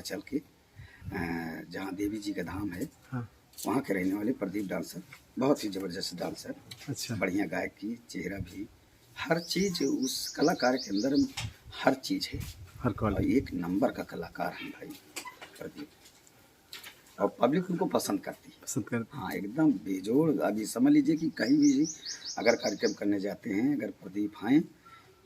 विंध्याचल के जहाँ देवी जी का धाम है, हाँ। वहाँ के रहने वाले प्रदीप डांसर, बहुत ही ज़बरदस्त डांसर, अच्छा। बढ़िया गायक की, चेहरा भी, हर चीज़ उस कलाकार के अंदर हर चीज़ है, हर और क्वालिटी। एक नंबर का कलाकार है भाई प्रदीप, और पब्लिक उनको पसंद करती है। पसंद करते हैं। हाँ, एकदम बेजोड़। अभी समझ लीजिए कि कहीं भी अगर कार्यक्रम करने जाते हैं, अगर प्रदीप आएँ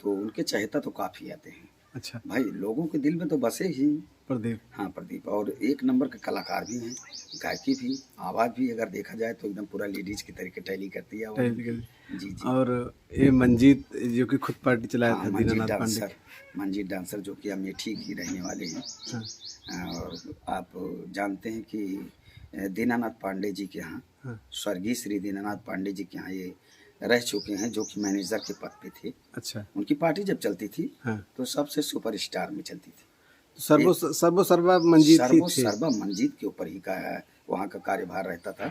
तो उनके चाहता तो काफ़ी आते हैं अच्छा। भाई, लोगों के दिल में तो बसे ही। प्रदीप। हाँ, प्रदीप, और एक नंबर के कलाकार भी हैं, गायकी भी, आवाज़ भी अगर देखा जाए तो एकदम पूरा लेडीज़ की तरीके टैली करती है आवाज़ उनकी। जी जी। और ये मंजीत जो कि खुद पार्टी चलाया हाँ, था, मंजीत दीनानाथ पांडे डांसर, मंजीत डांसर जो कि अमेठी की रहने वाले हैं। हाँ। और आप जानते हैं कि दीनानाथ पांडे जी के यहाँ, हाँ। स्वर्गीय श्री दीनानाथ पांडे जी के यहाँ ये रह चुके हैं, जो कि मैनेजर के पद पे थे। अच्छा। उनकी पार्टी जब चलती थी हाँ। तो सबसे सुपरस्टार में चलती थी। तो सर्वा मंजीत ही थे। सर्वा मंजीत के ऊपर ही का वहाँ का कार्यभार रहता था,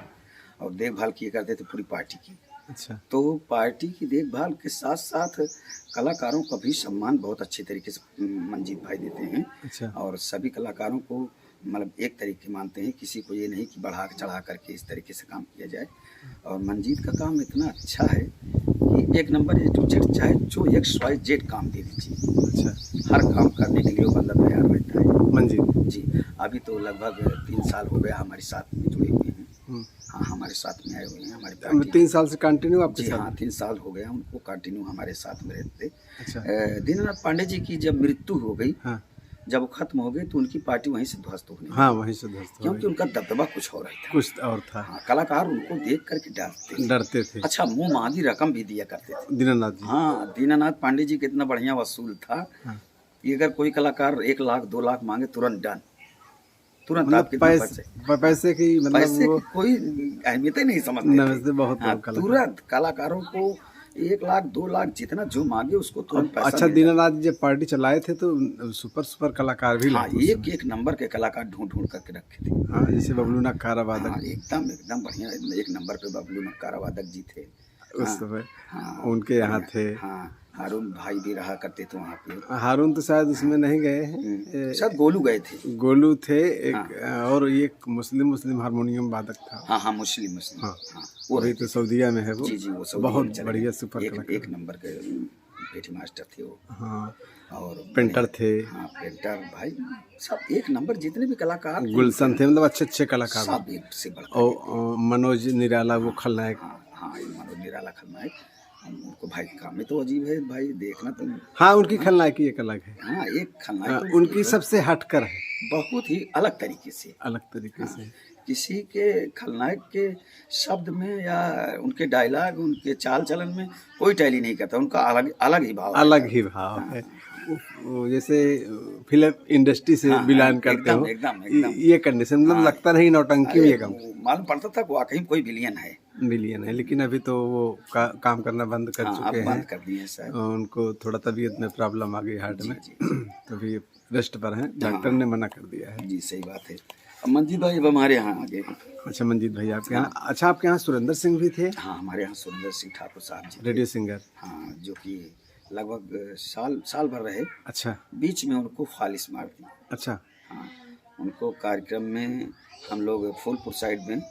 और देखभाल किए करते थे पूरी पार्टी की। अच्छा। तो पार्टी की देखभाल के साथ साथ कलाकारों का भी सम्मान बहुत अच्छे तरीके से मंजीत भाई देते हैं। अच्छा। और सभी कलाकारों को मतलब एक तरीके मानते हैं, किसी को ये नहीं कि बढ़ा चढ़ा करके इस तरीके से काम किया जाए। और मंजीत का काम इतना अच्छा है कि एक नंबर ए टू जेड, चाहे जो XYZ काम दे दीजिए, अच्छा। हर काम करने के लिए वो बंदा तैयार रहता है। मंजीत जी, अभी तो लगभग 3 साल हो गया हमारे साथ में जुड़े हुए हैं। हाँ, हमारे साथ में आए हुए हैं हमारे पार्टी। 3 साल से कंटिन्यू आपके जी साथ? हाँ, 3 साल हो गया उनको कंटिन्यू हमारे साथ में रहते। अच्छा। दीनानाथ पांडे जी की जब मृत्यु हो गई, हाँ। जब वो खत्म हो गई तो उनकी पार्टी वहीं से ध्वस्त होने लगी। हाँ, वहीं से ध्वस्त हो क्योंकि गई। उनका दबदबा कुछ और ही था। कुछ और था। हाँ, कलाकार उनको देख करके डरते थे। अच्छा, मुंह मांगी रकम भी दिया करते थे दीनानाथ जी। हाँ, दीनानाथ पांडे जी कितना बढ़िया वसूल था। हाँ। कि अगर कोई कलाकार 1 लाख 2 लाख मांगे, तुरंत डन, तुरंत मतलब आप कितना पैसे की मतलब पैसे वो की कोई अहमियत ही नहीं समझते थे। बहुत हाँ, कलाकार। तुरंत कलाकारों को 1 लाख 2 लाख जितना जो मांगे उसको तुरंत पैसा अच्छा, मिल जाता। दीनानाथ जी जब पार्टी चलाए थे तो सुपर कलाकार भी हाँ, लाए उस समय। एक नंबर के कलाकार ढूंढ करके रखे थे। हाँ, जैसे बबलू नक्कारा वादक। हाँ, एकदम बढ़िया, एक नंबर पे बबलू नक्कारा वादक जी थे उस समय। हाँ, उनके यहाँ थे। हाँ, हारून भाई भी रहा करते थे वहाँ पे। हारून तो शायद उसमें नहीं गए हैं, शायद गोलू गए थे। गोलू थे एक, और एक मुस्लिम हारमोनियम वादक था। हाँ, मुस्लिम। हाँ, वो अभी तो सऊदीया में है वो। जी, वो सऊदीया में बहुत चले बढ़िया गए। सुपर कलाकार। एक नंबर के पेटी मास्टर थे वो। हाँ, और पेंटर थे। हाँ, पेंटर भाई, सब एक नंबर, जितने भी कलाकार थे, गुलशन थे, मतलब अच्छे कलाकार। सब एक से बढ़कर। और मनोज निराला वो खलनायक। हाँ, मनोज निराला खलनायक, उनको भाई काम में तो अजीब है भाई, देखना तो। हाँ, उनकी खलनायकी एक अलग है। हाँ, एक खलनायक उनकी सबसे हटकर है, बहुत ही अलग तरीके से। अलग तरीके से। किसी के खलनायक के शब्द में या उनके डायलॉग, उनके चाल चलन में कोई टैली नहीं करता, उनका अलग ही भाव है। वो जैसे फिल्म इंडस्ट्री से बिलोंग करते हो, एकदम ये कंडीशन, मतलब लगता नहीं नौटंकी में ये काम। मालूम पड़ता था वाकई कोई विलियन है, लेकिन अभी तो वो काम करना बंद कर चुके हैं। बंद कर दिए हैं सर। उनको थोड़ा तबीयत में प्रॉब्लम आ गई, हार्ट में, तो अभी रेस्ट पर हैं, डॉक्टर ने मना कर दिया है। जी, सही बात है। मंजीत भाई अब हमारे यहाँ आ गए। अच्छा, मंजीत भाई आपके यहाँ। अच्छा, आपके यहाँ सुरेंद्र सिंह भी थे? हाँ, हमारे यहाँ सुरेंद्र सिंह ठाकुर साहब जी, रेडियो सिंगर। हाँ, जो कि लगभग साल भर रहे। अच्छा। बीच में उनको फालिस मार दी। अच्छा। हाँ, उनको कार्यक्रम में हम लोग फूलपुर साइड में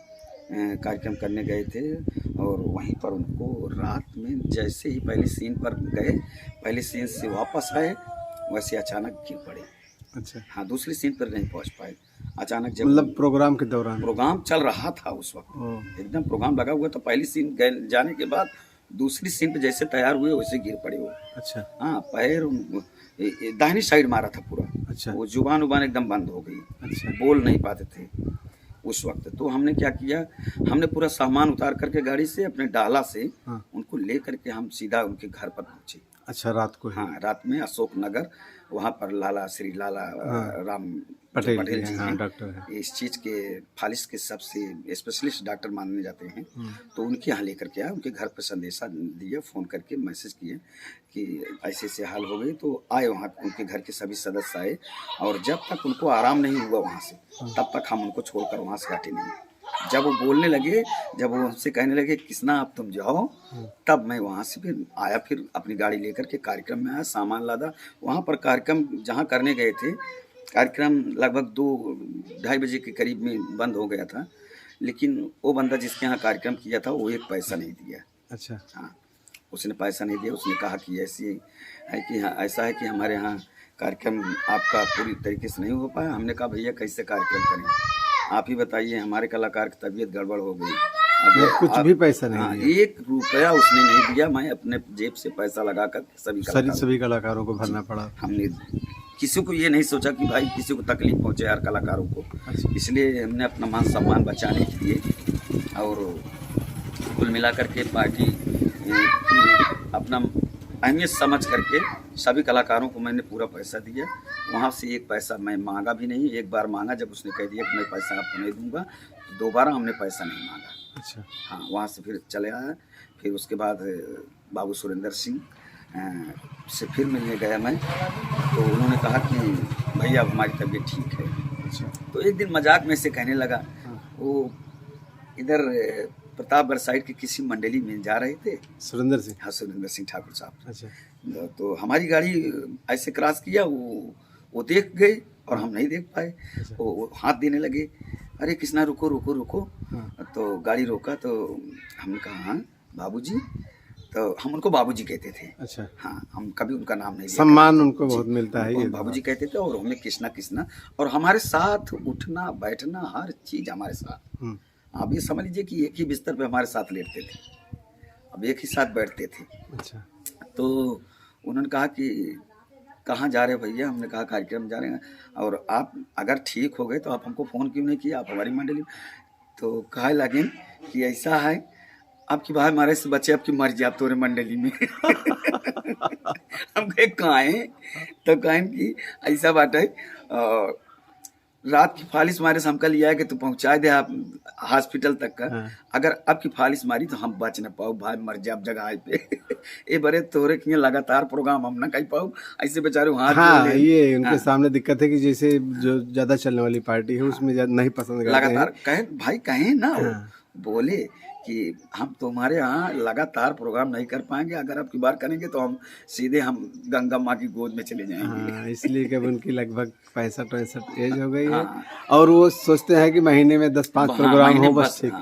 कार्यक्रम करने गए थे, और वहीं पर उनको रात में जैसे ही पहले सीन पर गए, पहले सीन से वापस आए, वैसे अचानक गिर पड़े। अच्छा। हाँ, दूसरी सीन पर नहीं पहुंच पाए। अचानक जब मतलब प्रोग्राम के दौरान? प्रोग्राम चल रहा था उस वक्त, एकदम प्रोग्राम लगा हुआ, तो पहली सीन जाने के बाद दूसरी सीन पे जैसे तैयार हुए वैसे गिर पड़े वो। अच्छा। हाँ, पैर दाहिनी साइड मारा था पूरा। अच्छा। वो जुबान एकदम बंद हो गई। अच्छा। बोल नहीं पाते थे उस वक्त। तो हमने क्या किया, हमने पूरा सामान उतार करके गाड़ी से, अपने डाला से उनको ले करके हम सीधा उनके घर पर पहुंचे। अच्छा, रात को? हाँ, रात में अशोक नगर, वहाँ पर श्री लाला राम पटेल जी हैं, डॉक्टर हैं, इस चीज़ के फालिस के सबसे स्पेशलिस्ट डॉक्टर माने जाते हैं। तो उनके यहाँ लेकर के आए, उनके घर पर संदेशा दिया, फ़ोन करके मैसेज किए कि ऐसे ऐसे हाल हो गई। तो आए वहाँ, उनके घर के सभी सदस्य आए, और जब तक उनको आराम नहीं हुआ वहाँ से, तब तक हम उनको छोड़कर वहाँ से हटे नहीं। जब वो बोलने लगे, जब वो हमसे कहने लगे किसना अब तुम जाओ, तब मैं वहाँ से फिर आया, फिर अपनी गाड़ी लेकर के कार्यक्रम में आया, सामान लादा। वहाँ पर कार्यक्रम जहाँ करने गए थे, कार्यक्रम लगभग 2-2:30 बजे के करीब में बंद हो गया था, लेकिन वो बंदा जिसके यहाँ कार्यक्रम किया था वो 1 पैसा नहीं दिया। अच्छा। हाँ, उसने पैसा नहीं दिया। उसने कहा कि ऐसी है कि हाँ, ऐसा है कि हमारे यहाँ कार्यक्रम आपका पूरी तरीके से नहीं हो पाया। हमने कहा भैया कैसे कार्यक्रम करें, आप ही बताइए, हमारे कलाकार की तबीयत गड़बड़ हो गई। अब कुछ भी पैसा नहीं हाँ, दिया। 1 रुपया उसने नहीं दिया। मैं अपने जेब से पैसा लगा कर सभी कलाकारों को भरना पड़ा। हमने किसी को ये नहीं सोचा कि भाई किसी को तकलीफ पहुंचे यार कलाकारों को। अच्छा। इसलिए हमने अपना मान सम्मान बचाने के लिए और कुल मिलाकर के पार्टी अपना अहमियत समझ करके सभी कलाकारों को मैंने पूरा पैसा दिया। वहाँ से 1 पैसा मैं मांगा भी नहीं। एक बार मांगा, जब उसने कह दिया कि मैं पैसा आपको नहीं दूंगा, तो दोबारा हमने पैसा नहीं मांगा। अच्छा। हाँ, वहाँ से फिर चले आया। फिर उसके बाद बाबू सुरेंद्र सिंह से फिर मिलने गया मैं, तो उन्होंने कहा कि भैया अब हमारी तबीयत ठीक है। अच्छा। तो एक दिन मजाक में से कहने लगा, वो इधर प्रतापगढ़ साइड के किसी मंडली में जा रहे थे। सुरेंद्र सिंह। हाँ, सुरेंद्र सिंह ठाकुर साहब। अच्छा। तो हमारी गाड़ी ऐसे क्रॉस किया, वो देख गए और हम नहीं देख पाए। वो हाथ देने लगे, अरे कृष्णा रुको रुको रुको। तो गाड़ी रोका, तो हमने कहा हाँ बाबूजी। तो हम उनको बाबूजी कहते थे। अच्छा। हाँ, हम कभी उनका नाम नहीं लिया। सम्मान उनको बहुत मिलता है ये। बाबूजी कहते थे और हमें कृष्णा कृष्णा, और हमारे साथ उठना बैठना हर चीज हमारे साथ। आप ये समझ लीजिए कि एक ही बिस्तर पे हमारे साथ लेटते थे, अब एक ही साथ बैठते थे। अच्छा। तो उन्होंने कहा कि कहाँ जा रहे हो भैया? हमने कहा कार्यक्रम जा रहे हैं, और आप अगर ठीक हो गए तो आप हमको फ़ोन क्यों नहीं किया, आप हमारी मंडली में। तो कहे लगे कि ऐसा है, आपकी भाई हमारे से बच्चे आपकी मर्जी, आप तोरे मंडली में। हम कहे कहाँ है? तो कहें कि ऐसा बात है, रात की फालिश मारे से हमका लिया है कि तू पहुंचा दे आप हॉस्पिटल तक का। अगर आपकी फालिश मारी तो हम बच न पाओ, भाई मर जाए आप जगह पे। ए बरे तोरे के लगातार प्रोग्राम हम ना कर पाओ, ऐसे बेचारे हाथ हाँ, ये उनके सामने दिक्कत है कि जैसे जो ज्यादा चलने वाली पार्टी है उसमें नहीं पसंद करते हैं। लगातार कहे भाई कहें ना, बोले कि हम तुम्हारे यहाँ लगातार प्रोग्राम नहीं कर पाएंगे, अगर आपकी बार करेंगे तो हम सीधे हम गंगा माँ की गोद में चले जाएंगे। हाँ, इसलिए कि उनको लगभग 65-63 एज हो गई है। और वो सोचते हैं कि महीने में 10-5 प्रोग्राम हो बस ठीक।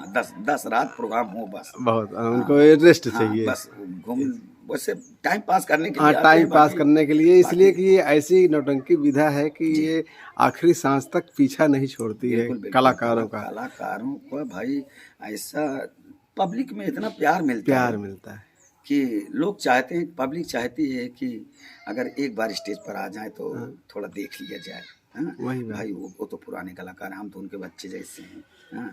10 रात प्रोग्राम हो बस, बहुत उनको रेस्ट चाहिए बस, घूम वैसे टाइम पास करने के लिए। हाँ, टाइम पास करने के लिए, इसलिए कि ये ऐसी नौटंकी विधा है कि ये आखिरी सांस तक पीछा नहीं छोड़ती है कलाकारों का। कलाकारों को भाई ऐसा पब्लिक में इतना प्यार मिलता है कि लोग चाहते हैं, पब्लिक चाहती है कि अगर एक बार स्टेज पर आ जाए तो थोड़ा देख लिया जाए। वही भाई, वो तो पुराने कलाकार हैं, हम तो उनके बच्चे जैसे हैं।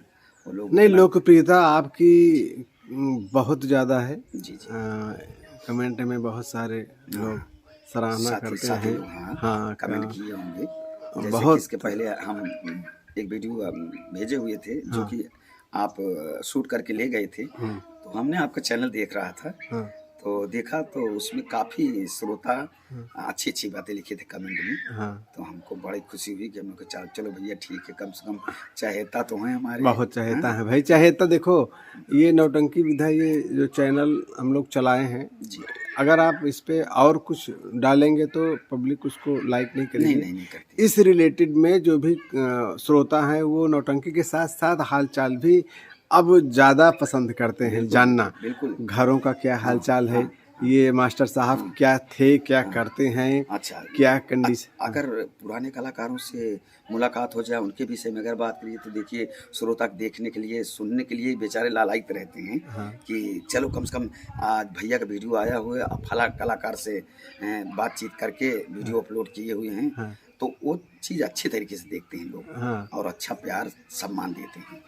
वो लोग नहीं, लोकप्रियता आपकी बहुत ज़्यादा है। जी। कमेंट में बहुत सारे लोग सराहना करते हैं। हाँ, कमेंट किए होंगे। बहुत। इसके पहले हम एक वीडियो भेजे हुए थे जो कि आप शूट करके ले गए थे, तो हमने आपका चैनल देख रहा था। तो देखा तो उसमें काफ़ी श्रोता अच्छी अच्छी बातें लिखे थे कमेंट में। तो हमको बड़ी खुशी हुई कि हमने कहा चलो भैया ठीक है, कम से कम चाहेता तो हैं हमारे, बहुत चाहेता है भाई। चाहेता देखो, ये नौटंकी विधा, ये जो चैनल हम लोग चलाए हैं जी, अगर आप इस पे और कुछ डालेंगे तो पब्लिक उसको लाइक नहीं करेगी। नहीं करती। इस रिलेटेड में जो भी श्रोता हैं वो नौटंकी के साथ साथ हालचाल भी अब ज़्यादा पसंद करते हैं जानना। बिल्कुल। घरों का क्या हालचाल है, ये मास्टर साहब क्या थे, क्या करते हैं, अच्छा क्या कंडीशन। अगर पुराने कलाकारों से मुलाकात हो जाए, उनके विषय में अगर बात करिए तो देखिए, श्रोता देखने के लिए, सुनने के लिए बेचारे लालायित रहते हैं कि चलो कम से कम आज भैया का वीडियो आया हुआ है, फला कलाकार से बातचीत करके वीडियो अपलोड किए हुए हैं। तो वो चीज़ अच्छे तरीके से देखते हैं लोग और अच्छा प्यार सम्मान देते हैं।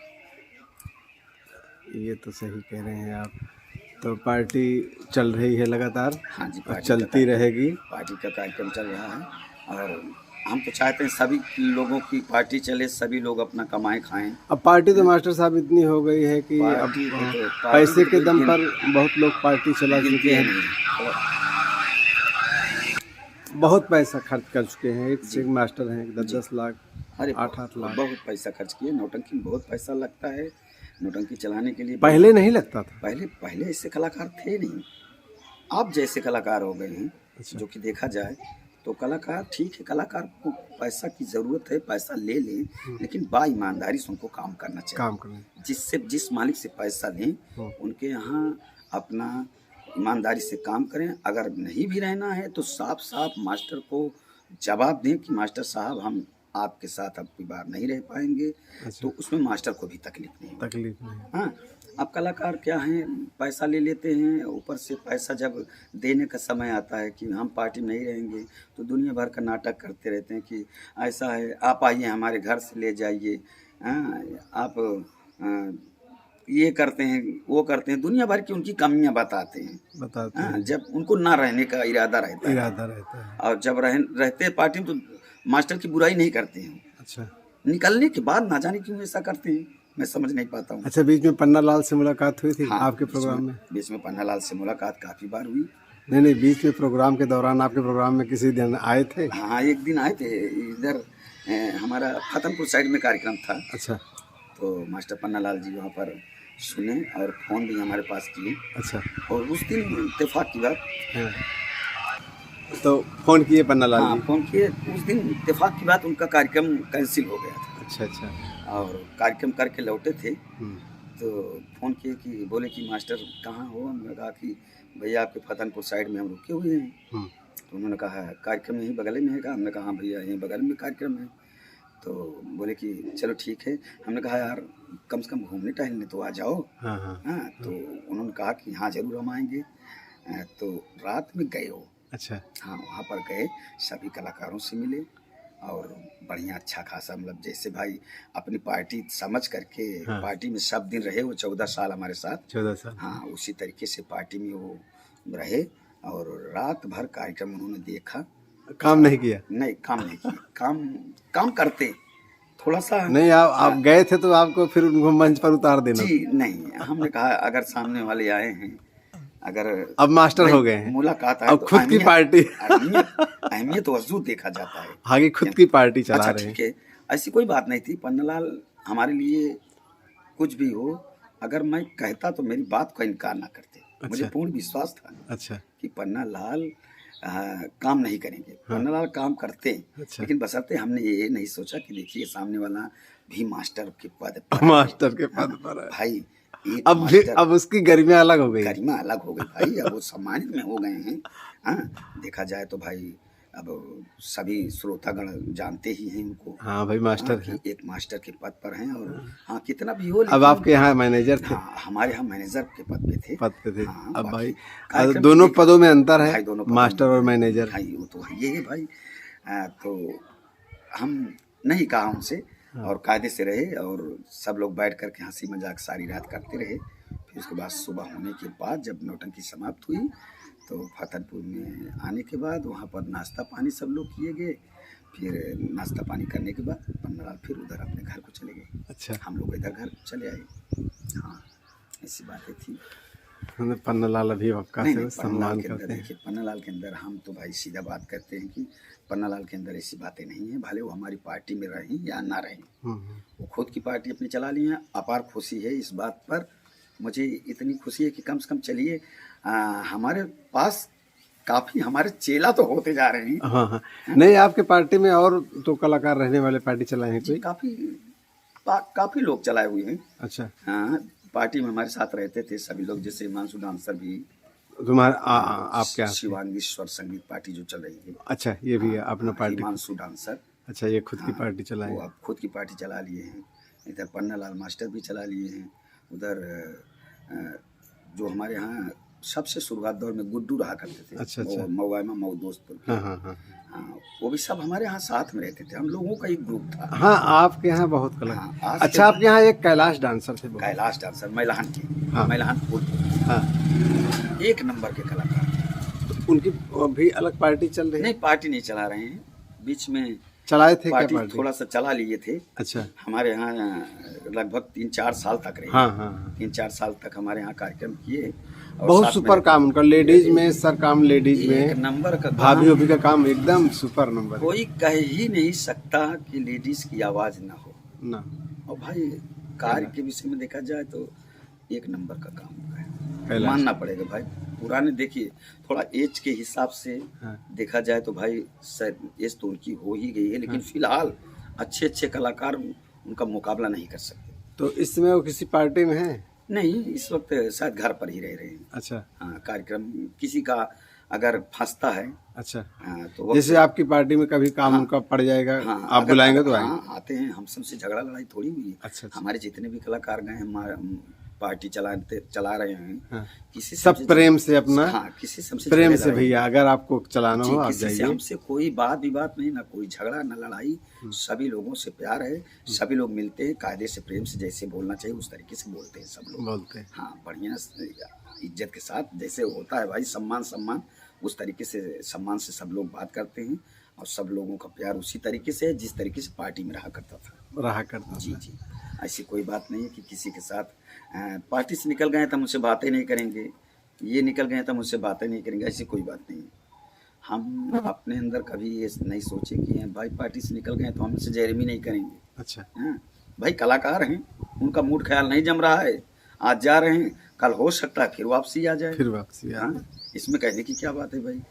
ये तो सही कह रहे हैं आप। तो पार्टी चल रही है लगातार। हाँ जी, चलती रहेगी। पार्टी का कार्यक्रम चल रहा है और हम तो चाहते हैं सभी लोगों की पार्टी चले, सभी लोग अपना कमाएं खाएं। अब पार्टी तो मास्टर साहब इतनी हो गई है कि अब पैसे के दम पर बहुत लोग पार्टी चला चुके हैं। बहुत पैसा खर्च कर चुके हैं। एक से एक मास्टर हैं, 10-10 लाख, 8-8 लाख, बहुत पैसा खर्च किए। नौटंकी में बहुत पैसा लगता है, नौटंकी चलाने के लिए। पहले नहीं लगता था। पहले ऐसे कलाकार थे नहीं, आप जैसे कलाकार हो गए हैं। अच्छा। जो कि देखा जाए तो कलाकार ठीक है, कलाकार को पैसा की ज़रूरत है, पैसा ले लें, लेकिन बा ईमानदारी से उनको काम करना चाहिए। काम करना। जिस मालिक से पैसा लें उनके यहाँ अपना ईमानदारी से काम करें। अगर नहीं भी रहना है तो साफ साफ मास्टर को जवाब दें कि मास्टर साहब हम आपके साथ अब की बार नहीं रह पाएंगे। अच्छा। तो उसमें मास्टर को भी तकलीफ नहीं। तकलीफ नहीं। हाँ, अब कलाकार क्या हैं, पैसा ले लेते हैं, ऊपर से पैसा जब देने का समय आता है कि हम पार्टी में नहीं रहेंगे तो दुनिया भर का नाटक करते रहते हैं कि ऐसा है, आप आइए हमारे घर से ले जाइए, हाँ, आप ये करते हैं वो करते हैं, दुनिया भर की उनकी कमियां बताते हैं। जब उनको ना रहने का इरादा रहता है और जब रहते हैं पार्टी में तो मास्टर की बुराई नहीं करते हैं। अच्छा, निकलने के बाद ना जाने क्यों ऐसा करते हैं, मैं समझ नहीं पाता हूँ। अच्छा, बीच में पन्ना लाल से मुलाकात हुई थी? हाँ, आपके प्रोग्राम में बीच में पन्ना लाल से मुलाकात काफ़ी बार हुई। नहीं, बीच में प्रोग्राम के दौरान आपके प्रोग्राम में किसी दिन आए थे? हाँ, एक दिन आए थे, इधर हमारा फतेहपुर साइड में कार्यक्रम था। अच्छा, तो मास्टर पन्ना लाल जी वहाँ पर सुने और फ़ोन भी हमारे पास किए। अच्छा, और उस दिन इत्तेफाक की बात, तो फ़ोन किए पन्ना लाल जी? हाँ, फ़ोन किए। उस दिन इत्तेफाक की बात, उनका कार्यक्रम कैंसिल हो गया था। अच्छा। और कार्यक्रम करके लौटे थे तो फ़ोन किए कि बोले कि मास्टर कहाँ हो। हमने कहा कि भैया आपके फतेहपुर साइड में हम रुके हुए हैं। तो उन्होंने कहा कार्यक्रम यहीं बगल में है का? हमने कहा हाँ भैया यहीं बगल में कार्यक्रम है। तो बोले कि चलो ठीक है। हमने कहा यार कम से कम घूमने टहलने तो आ जाओ। हाँ, तो उन्होंने कहा कि हाँ ज़रूर हम आएंगे। तो रात में गए हो। अच्छा, हाँ, वहाँ पर गए, सभी कलाकारों से मिले और बढ़िया अच्छा खासा, मतलब जैसे भाई अपनी पार्टी समझ करके पार्टी में सब दिन रहे। वो 14 साल हमारे साथ। 14 साल, हाँ, उसी तरीके से पार्टी में वो रहे और रात भर कार्यक्रम उन्होंने देखा। काम नहीं किया? नहीं, काम नहीं किया। काम करते थोड़ा सा। नहीं, आप गए थे तो आपको फिर उनको मंच पर उतार देना? जी नहीं, हमने कहा अगर सामने वाले आए हैं, अगर अब मास्टर हो गए हैं, मुलाकात है, अब खुद की पार्टी, अहमियत वजूद देखा जाता है। आगे खुद की पार्टी चला रहे हैं। ठीक है, ऐसी कोई बात नहीं थी। पन्नालाल हमारे लिए कुछ भी हो, अगर मैं कहता तो मेरी बात का इनकार ना करते। मुझे पूर्ण विश्वास था कि पन्नालाल काम नहीं करेंगे। पन्नालाल काम करते, लेकिन बशर्ते हमने ये नहीं सोचा कि देखिए सामने वाला भी मास्टर के पद पर है भाई। अब उसकी गरिमा अलग हो गई। भाई, अब वो सम्मानित में हो गए हैं। हाँ, देखा जाए तो भाई अब सभी श्रोतागण जानते ही हैं उनको। हाँ भाई, मास्टर हैं, एक मास्टर के पद पर हैं। और हाँ, कितना भी हो, अब आपके यहाँ मैनेजर थे? हाँ, हमारे यहाँ मैनेजर के पद पे थे। हाँ, अब भाई दोनों पदों में अंतर है, मास्टर और मैनेजर। भाई वो तो ये है भाई। तो हम नहीं कहा उनसे और कायदे से रहे और सब लोग बैठ करके हंसी मजाक सारी रात करते रहे। फिर उसके बाद सुबह होने के बाद जब नौटंकी समाप्त हुई तो फतेहपुर में आने के बाद वहाँ पर नाश्ता पानी सब लोग किए गए। फिर नाश्ता पानी करने के बाद पन्नालाल फिर उधर अपने घर को चले गए। अच्छा, हम लोग इधर घर चले आए। हाँ, ऐसी बातें थी। पन्नालाल अभी आपका सम्मान करते हैं? देखिए, पन्नालाल के अंदर हम तो भाई सीधा बात करते हैं कि पन्नालाल के अंदर ऐसी बातें नहीं है। भले वो हमारी पार्टी में रहें या ना रहें, वो खुद की पार्टी अपनी चला ली है। अपार खुशी है इस बात पर। मुझे इतनी खुशी है कि कम से कम चलिए हमारे पास काफ़ी हमारे चेला तो होते जा रहे हैं। हाँ। नहीं, आपके पार्टी में और तो कलाकार रहने वाले पार्टी चलाए हैं कोई? काफ़ी लोग चलाए हुए हैं। अच्छा, हाँ, पार्टी में हमारे साथ रहते थे सभी लोग, जैसे हिमांशु डांसर भी। तुम्हारा आपके शिवांगी स्वर संगीत पार्टी जो चल रही है। अच्छा, ये भी है अपना पार्टी? हिमांशु डांसर। अच्छा, ये खुद की पार्टी चलाए? वो अब खुद की पार्टी चला लिए हैं। इधर पन्नालाल मास्टर भी चला लिए हैं। उधर जो हमारे यहाँ सबसे शुरुआत दौर में गुड्डू रहा करते थे। अच्छा, मऊआमा मऊ दोस्तपुर। हाँ, वो भी सब हमारे यहाँ साथ में रहते थे। हम लोगों का एक ग्रुप था। हाँ, आपके यहाँ बहुत कलाकार। अच्छा, आपके यहाँ एक कैलाश डांसर थे? कैलाश डांसर मैलान के। हाँ, मैलानपुर। हाँ, एक नंबर के कलाकार थे। तो उनकी भी अलग पार्टी चल रही है? नहीं, पार्टी नहीं चला रहे हैं। बीच में चलाए थे पार्टी थोड़ा सा चला लिए थे। अच्छा, हमारे यहाँ लगभग 3-4 साल तक रहे। हाँ। 3-4 साल तक हमारे यहाँ कार्यक्रम किए। बहुत सुपर काम उनका, लेडीज में सर काम, लेडीज में एक नंबर का, भाभी का काम एकदम सुपर नंबर। कोई कह ही नहीं सकता कि लेडीज की आवाज ना हो ना। और भाई कार्य के विषय में देखा जाए तो एक नंबर का काम है, मानना पड़ेगा भाई। पुराने देखिए, थोड़ा एज के हिसाब से हाँ। देखा जाए तो भाई शायद एज तो उनकी हो ही गई है, लेकिन फिलहाल अच्छे अच्छे कलाकार उनका मुकाबला नहीं कर सकते। तो इस समय वो किसी पार्टी में है? नहीं, इस वक्त शायद घर पर ही रह रहे हैं। अच्छा हाँ, कार्यक्रम किसी का अगर फंसता है, अच्छा। हाँ, तो जैसे आपकी पार्टी में कभी काम हाँ, उनका पड़ जाएगा, हाँ, आप अगर बुलाएंगे तो आएंगे? हाँ, आते हैं। हम सबसे झगड़ा लड़ाई थोड़ी हुई है। अच्छा अच्छा। हमारे जितने भी कलाकार गए हैं, हमारा पार्टी चला रहे हैं, हाँ। किसी से सब हमसे प्रेम से अपना, हाँ, किसी से हमसे प्रेम झगड़े से लड़ाई भैया अगर आपको चलाना जी, हो आप किसी से जाइए। हमसे कोई बात विवाद नहीं, ना कोई झगड़ा ना लड़ाई। सभी लोगों से प्यार है, सभी लोग मिलते हैं, कायदे से प्रेम से जैसे बोलना चाहिए उस तरीके से बोलते हैं सब लोग। बोलते हैं। हाँ, बढ़िया इज्जत के साथ जैसे होता है भाई, सम्मान उस तरीके से सम्मान से सब लोग बात करते हैं, और सब लोगों का प्यार उसी तरीके से है जिस तरीके से पार्टी में रहा करता था। रहा करता जी था। जी, ऐसी कोई बात नहीं है कि किसी के साथ पार्टी से निकल गए तो मुझसे बातें नहीं करेंगे, ये निकल गए तो मुझसे बातें नहीं करेंगे, ऐसी कोई बात नहीं है। हम अपने अंदर कभी ये नहीं सोचे कि भाई पार्टी से निकल गए तो हम इनसे जहरमी नहीं करेंगे। अच्छा हाँ, भाई कलाकार हैं, उनका मूड ख्याल नहीं जम रहा है, आज जा रहे हैं, कल हो सकता है फिर वापसी आ जाए। फिर वापसी हाँ, इसमें कहने की क्या बात है भाई।